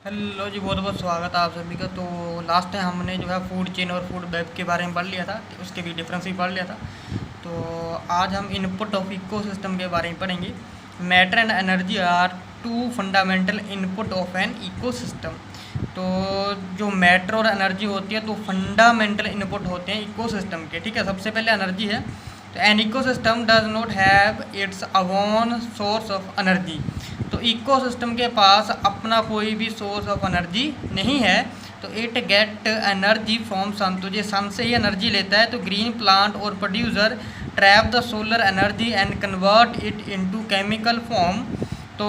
Hello जी, बहुत बहुत स्वागत है आप सभी का। तो लास्ट टाइम हमने जो है फूड चेन और फूड वेब के बारे में पढ़ लिया था, तो उसके भी डिफरेंस भी पढ़ लिया था। तो आज हम इनपुट ऑफ इकोसिस्टम के बारे में पढ़ेंगे। Matter and energy are two fundamental input of an ecosystem. तो जो मैटर और एनर्जी होती है तो फंडामेंटल इनपुट होते हैं इकोसिस्टम के। ठीक है, सबसे पहले एनर्जी है। तो an ecosystem does not have its own source of energy. तो इकोसिस्टम के पास अपना कोई भी सोर्स ऑफ एनर्जी नहीं है। तो it get energy from sun, तो ये सन से ही एनर्जी लेता है। तो ग्रीन प्लांट और producer trap the solar energy and convert it into chemical form. तो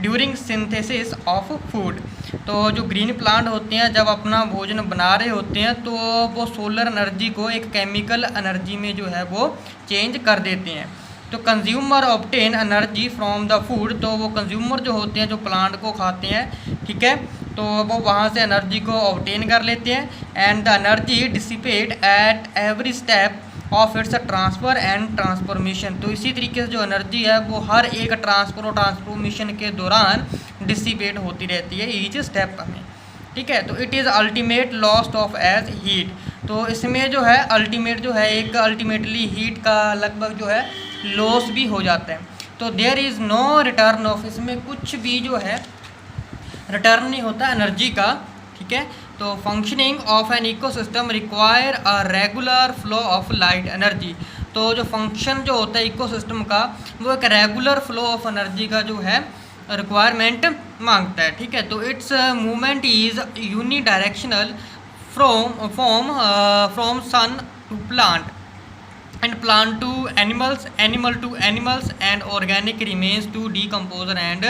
ड्यूरिंग सिंथेसिस ऑफ फूड, तो जो ग्रीन प्लांट होते हैं जब अपना भोजन बना रहे होते हैं तो वो सोलर एनर्जी को एक केमिकल एनर्जी में जो है वो चेंज कर देते हैं। तो consumer obtain energy from the food, तो वो कंज्यूमर जो होते हैं जो प्लांट को खाते हैं, ठीक है, तो वो वहाँ से एनर्जी को ऑब्टेन कर लेते हैं। And the energy dissipate at every step of its transfer and transformation. तो इसी तरीके से जो एनर्जी है वो हर एक ट्रांसफ़र और ट्रांसफॉर्मेशन के दौरान डिसिपेट होती रहती है ईच स्टेप में। ठीक है, तो it is ultimate lost of as heat. तो इसमें जो है अल्टीमेट जो है एक अल्टीमेटली हीट का लगभग जो है लॉस भी हो जाता है। तो there is no return of, इसमें कुछ भी जो है रिटर्न नहीं होता एनर्जी का। ठीक है, तो functioning of an ecosystem require a regular flow of light energy. तो जो फंक्शन जो होता है इकोसिस्टम का वो एक रेगुलर फ्लो ऑफ एनर्जी का जो है रिक्वायरमेंट मांगता है। ठीक है, तो its movement is unidirectional from sun to plant and plant to animals, animal to animals, and organic remains to decomposer and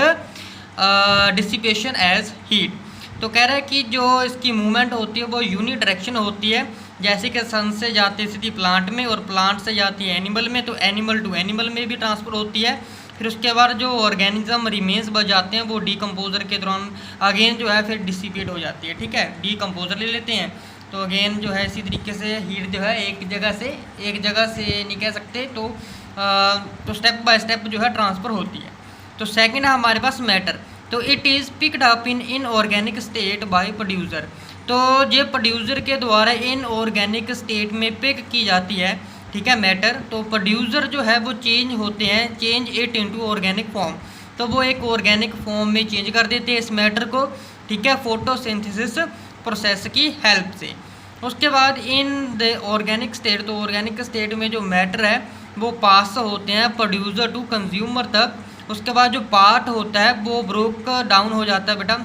dissipation as heat। तो कह रहा है कि जो इसकी मूवमेंट होती है वो यूनी डायरेक्शन होती है, जैसे कि सन से जाती है सीधी प्लांट में और प्लांट से जाती है एनिमल में, तो एनिमल टू एनिमल में भी ट्रांसफ़र होती है। फिर उसके बाद जो ऑर्गेनिज्म रिमेन्स बच जाते हैं वो डीकम्पोजर के दौरान अगेन जो है फिर डिसिपेट हो जाती है। ठीक है, डीकम्पोजर ले लेते हैं, तो अगेन जो है इसी तरीके से हीट जो है एक जगह से नहीं कह सकते, तो स्टेप बाय स्टेप जो है ट्रांसफ़र होती है। तो सेकंड है हमारे पास मैटर। तो it is picked up in organic state by producer. तो ये प्रोड्यूसर के द्वारा इन ऑर्गेनिक स्टेट में पिक की जाती है। ठीक है, मैटर। तो प्रोड्यूसर जो है वो चेंज होते हैं, change it into organic form, तो वो एक ऑर्गेनिक फॉर्म में चेंज कर देते हैं इस मैटर को। ठीक है, फोटोसिंथेसिस प्रोसेस की हेल्प से। उसके बाद इन द ऑर्गेनिक स्टेट, तो ऑर्गेनिक स्टेट में जो मैटर है वो पास होते हैं प्रोड्यूसर टू कंज्यूमर तक। उसके बाद जो पार्ट होता है वो ब्रोक डाउन हो जाता है बेटा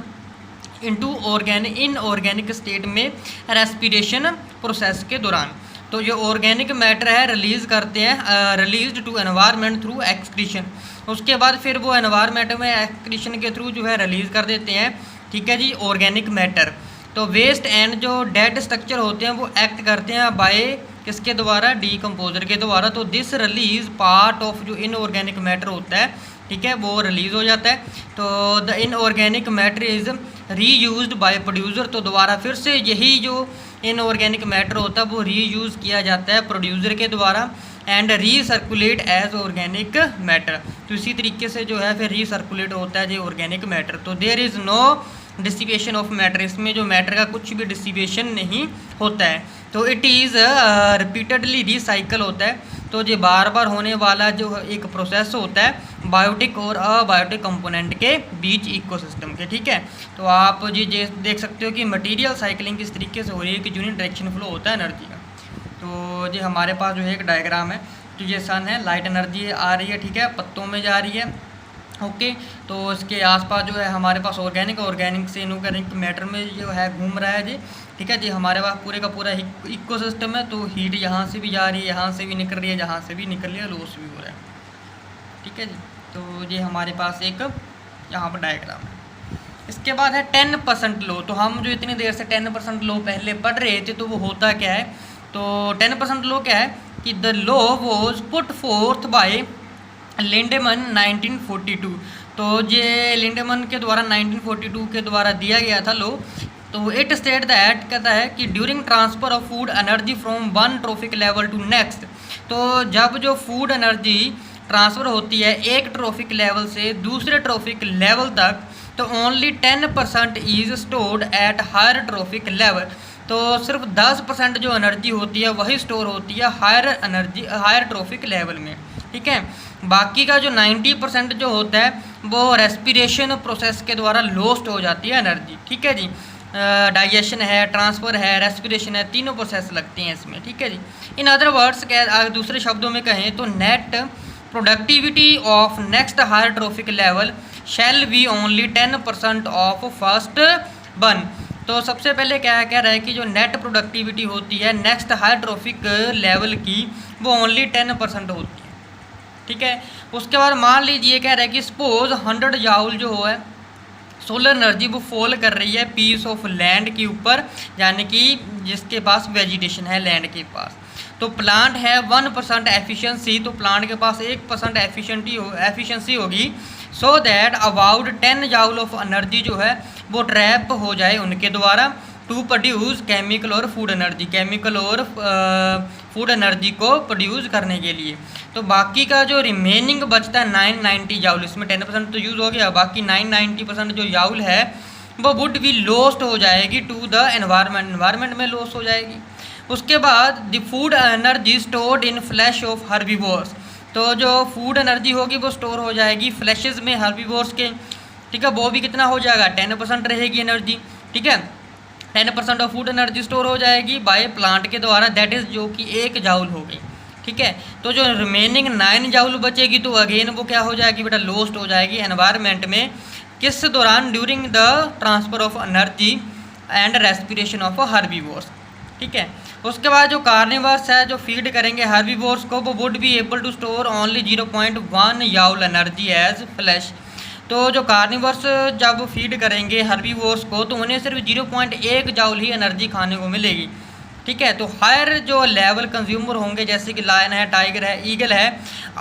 into organic, in organic state में रेस्पिरेशन प्रोसेस के दौरान। तो जो ऑर्गेनिक मैटर है रिलीज़ करते हैं, release to environment through excretion. उसके बाद फिर वो एनवायरनमेंट में एक्सक्रीशन के थ्रू जो है रिलीज़ कर देते हैं। ठीक है जी, ऑर्गेनिक मैटर। तो वेस्ट एंड जो डेड स्ट्रक्चर होते हैं वो एक्ट करते हैं बाय किसके द्वारा, डीकम्पोजर के द्वारा। तो दिस रिलीज पार्ट ऑफ जो इनऑर्गेनिक मैटर होता है, ठीक है, वो रिलीज़ हो जाता है। तो the inorganic matter is reused by producer, तो दोबारा फिर से यही जो इनऑर्गेनिक मैटर होता है वो रीयूज़ किया जाता है प्रोड्यूसर के द्वारा and recirculate as organic matter. तो इसी तरीके से जो है फिर रीसर्कुलेट होता है जो ऑर्गेनिक मैटर। तो there is no dissipation of matter, इसमें जो मैटर का कुछ भी डिसिपेशन नहीं होता है। तो इट इज़ रिपीटेडली रिसाइकल होता है। तो ये बार बार होने वाला जो एक प्रोसेस होता है बायोटिक और अबायोटिक कंपोनेंट के बीच इकोसिस्टम के। ठीक है, तो आप जी देख सकते हो कि मटेरियल साइकिलिंग किस तरीके से हो रही है कि यूनिट डायरेक्शन फ्लो होता है एनर्जी का। तो ये हमारे पास जो है एक डायग्राम है, तो ये सन है, लाइट एनर्जी आ रही है, ठीक है, पत्तों में जा रही है। ओके, तो इसके आसपास जो है हमारे पास ऑर्गेनिक से इनऑर्गेनिक मैटर में जो है घूम रहा है जी। ठीक है जी, हमारे पास पूरे का पूरा इकोसिस्टम है। तो हीट यहाँ से भी जा रही है, यहाँ से भी निकल रही है, जहाँ से भी निकल रही है, लॉस भी हो रहा है। ठीक है जी, तो ये हमारे पास एक यहाँ पर डायग्राम है। इसके बाद है 10% लो। तो हम जो इतनी देर से 10% लो पहले पढ़ रहे थे तो वो होता क्या है, तो 10% लो क्या है कि the law was put forth by Lindemann 1942। तो ये लिंडेमन के द्वारा 1942 के द्वारा दिया गया था लो। तो इट स्टेट दैट, कहता है कि during transfer of food energy from one trophic level to next, तो जब जो फूड एनर्जी ट्रांसफ़र होती है एक ट्रॉफिक लेवल से दूसरे ट्रॉफिक लेवल तक, तो only 10% is stored at higher trophic level. तो सिर्फ 10% जो एनर्जी होती है वही स्टोर होती है हायर ट्रॉफिक लेवल में, ठीक है। बाकी का जो 90% जो होता है वो रेस्पिरेशन प्रोसेस के द्वारा लॉस्ट हो जाती है एनर्जी, ठीक है जी। डाइजेशन है, ट्रांसफ़र है, रेस्पिरेशन है, तीनों प्रोसेस लगती हैं इसमें, ठीक है जी। इन अदर वर्ड्स दूसरे शब्दों में कहें तो net productivity of next higher trophic level shall be only 10% of first one. तो सबसे पहले क्या कह रहा है कि जो नेट प्रोडक्टिविटी होती है नेक्स्ट हायर ट्रॉफिक लेवल की वो ओनली 10% होती है, ठीक है। उसके बाद मान लीजिए कह रहा है कि सपोज 100 जाउल जो है सोलर एनर्जी वो फॉल कर रही है पीस ऑफ लैंड के ऊपर, यानी कि जिसके पास वेजिटेशन है लैंड के पास। तो प्लांट है 1% एफिशिएंसी, तो प्लांट के पास 1% एफिशिएंसी होगी, so that about 10 joule of energy जो है वो ट्रैप हो जाए उनके द्वारा टू प्रोड्यूस केमिकल और फूड एनर्जी, केमिकल और फूड एनर्जी को प्रोड्यूस करने के लिए। तो बाकी का जो रिमेनिंग बचता है 990 जाउल, इसमें 10% तो यूज़ हो गया, बाकी 990% जो जाउल है वो वुड भी लॉस्ट हो जाएगी टू द एनवायरनमेंट में लॉस हो जाएगी। उसके बाद the food energy stored in flash of herbivores, तो जो फूड एनर्जी होगी वो स्टोर हो जाएगी फ्लैशेज में हर्बीवोर्स के, ठीक है। वो भी कितना हो जाएगा 10% रहेगी एनर्जी, ठीक है। 10% ऑफ फूड एनर्जी स्टोर हो जाएगी बाय प्लांट के द्वारा, दैट इज़ जो कि 1 जाउल हो गई, ठीक है। तो जो रिमेनिंग 9 जाउल बचेगी तो अगेन वो क्या हो जाएगी बेटा, लॉस्ट हो जाएगी एनवायरनमेंट में, किस दौरान, during the transfer of energy and respiration of herbivores, ठीक है। उसके बाद जो कार्निवर्स है जो फीड करेंगे हर्बीवोर्स को वो would be able to store only 0.1 joule energy as flash. तो जो कार्निवर्स जब फीड करेंगे हर्बीवोर्स को तो उन्हें सिर्फ 0.1 जाउल ही एनर्जी खाने को मिलेगी, ठीक है। तो हायर जो लेवल कंज्यूमर होंगे जैसे कि लायन है, टाइगर है, ईगल है,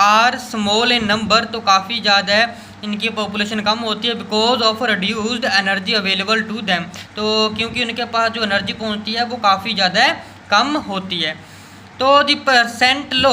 आर स्मॉल इन नंबर, तो काफ़ी ज़्यादा है, इनकी पॉपुलेशन कम होती है because of reduced energy available to them, तो क्योंकि उनके पास जो एनर्जी पहुंचती है वो काफ़ी ज़्यादा कम होती है। तो the percent law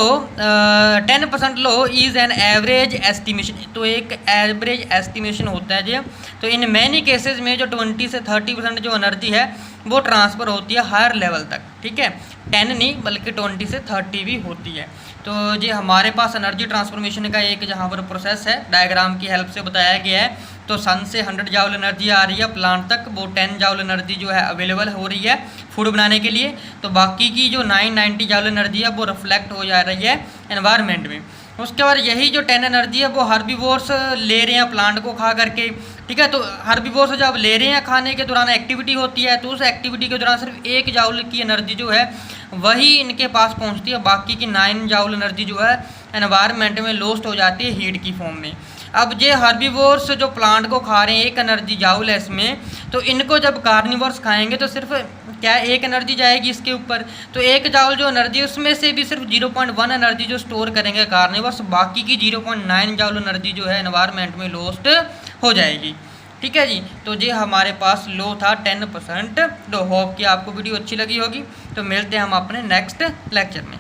10% law is an average estimation, तो एक एवरेज एस्टिमेशन होता है जी। तो इन मैनी केसेस में जो 20 से 30% जो एनर्जी है वो ट्रांसफ़र होती है हायर लेवल तक, ठीक है। 10 नहीं बल्कि 20 से 30 भी होती है। तो जी हमारे पास एनर्जी ट्रांसफॉर्मेशन का एक जहाँ पर प्रोसेस है डायग्राम की हेल्प से बताया गया है। तो सन से 100 जाउल एनर्जी आ रही है प्लांट तक, वो 10 जाउल एनर्जी जो है अवेलेबल हो रही है फूड बनाने के लिए। तो बाकी की जो 990 जाउल एनर्जी है वो रिफ्लेक्ट हो जा रही है एनवायरनमेंट में। उसके बाद यही जो 10 एनर्जी है वो हर्बीवोर्स ले रहे हैं प्लांट को खा करके, ठीक है। तो हर्बीवोर्स जब ले रहे हैं खाने के दौरान एक्टिविटी होती है, तो उस एक्टिविटी के दौरान सिर्फ 1 जाउल की एनर्जी जो है वही इनके पास पहुंचती है, बाकी की 9 जाउल एनर्जी जो है एनवायरनमेंट में लॉस्ट हो जाती है हीट की फॉर्म में। अब ये हर्बीवोर्स जो प्लांट को खा रहे हैं 1 एनर्जी जाउल है इसमें, तो इनको जब कार्निवर्स खाएंगे तो सिर्फ क्या 1 एनर्जी जाएगी इसके ऊपर, तो 1 जाउल जो एनर्जी उसमें से भी सिर्फ 0.1 एनर्जी जो स्टोर करेंगे कार्निवर्स, बाकी की 0.9 जाउल एनर्जी जो है एनवायरनमेंट में लॉस्ट हो जाएगी, ठीक है जी। तो ये हमारे पास लो था 10%। तो होप कि आपको वीडियो अच्छी लगी होगी। तो मिलते हैं हम अपने नेक्स्ट लेक्चर में।